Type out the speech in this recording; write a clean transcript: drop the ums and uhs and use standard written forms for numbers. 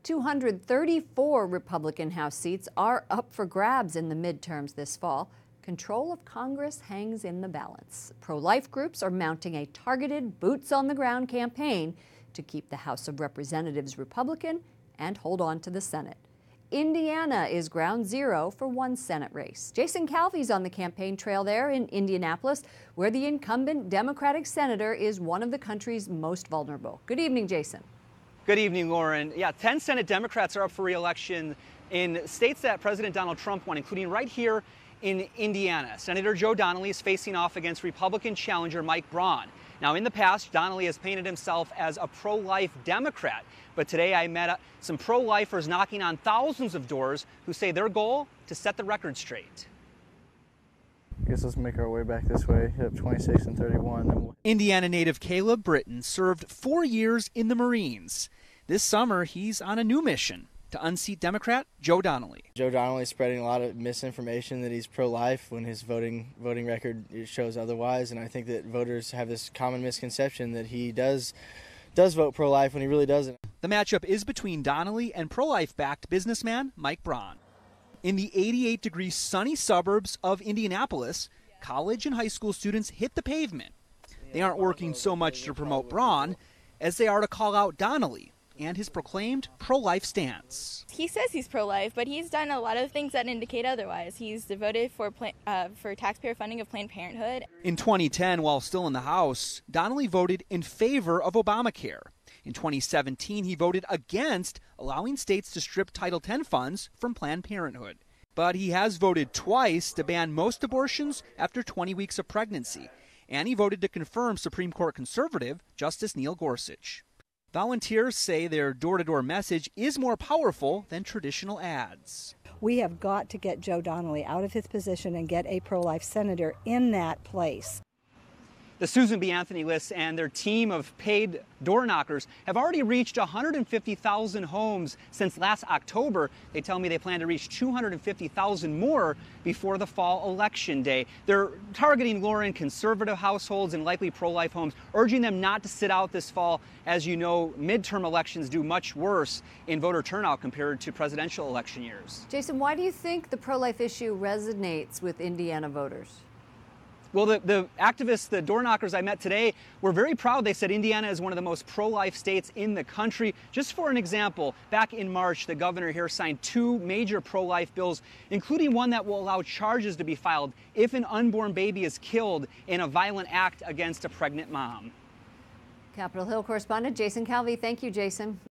234 Republican House seats are up for grabs in the midterms this fall. Control of Congress hangs in the balance. Pro-life groups are mounting a targeted, boots-on-the-ground campaign to keep the House of Representatives Republican and hold on to the Senate. Indiana is ground zero for one Senate race. Jason Calvi's on the campaign trail there in Indianapolis, where the incumbent Democratic senator is one of the country's most vulnerable. Good evening, Jason. Good evening, Lauren. Yeah, 10 Senate Democrats are up for re-election in states that President Donald Trump won, including right here in Indiana. Senator Joe Donnelly is facing off against Republican challenger Mike Braun. Now, in the past, Donnelly has painted himself as a pro-life Democrat. But today I met some pro-lifers knocking on thousands of doors who say their goal to set the record straight. I guess let's make our way back this way, hit up 26 and 31. Indiana native Caleb Britton served 4 years in the Marines. This summer, he's on a new mission to unseat Democrat Joe Donnelly. Joe Donnelly is spreading a lot of misinformation that he's pro-life when his voting record shows otherwise, and I think that voters have this common misconception that he does vote pro-life when he really doesn't. The matchup is between Donnelly and pro-life-backed businessman Mike Braun. In the 88-degree sunny suburbs of Indianapolis, college and high school students hit the pavement. They aren't working so much to promote Braun as they are to call out Donnelly and his proclaimed pro-life stance. He says he's pro-life, but he's done a lot of things that indicate otherwise. He's voted for taxpayer funding of Planned Parenthood. In 2010, while still in the House, Donnelly voted in favor of Obamacare. In 2017, he voted against allowing states to strip Title X funds from Planned Parenthood. But he has voted twice to ban most abortions after 20 weeks of pregnancy. And he voted to confirm Supreme Court conservative Justice Neil Gorsuch. Volunteers say their door-to-door message is more powerful than traditional ads. We have got to get Joe Donnelly out of his position and get a pro-life senator in that place. The Susan B. Anthony lists and their team of paid door knockers have already reached 150,000 homes since last October. They tell me they plan to reach 250,000 more before the fall election day. They're targeting, Lauren, conservative households and likely pro-life homes, urging them not to sit out this fall. As you know, midterm elections do much worse in voter turnout compared to presidential election years. Jason, why do you think the pro-life issue resonates with Indiana voters? Well, the activists, the door knockers I met today were very proud. They said Indiana is one of the most pro-life states in the country. Just for an example, back in March, the governor here signed 2 major pro-life bills, including one that will allow charges to be filed if an unborn baby is killed in a violent act against a pregnant mom. Capitol Hill correspondent Jason Calvi. Thank you, Jason.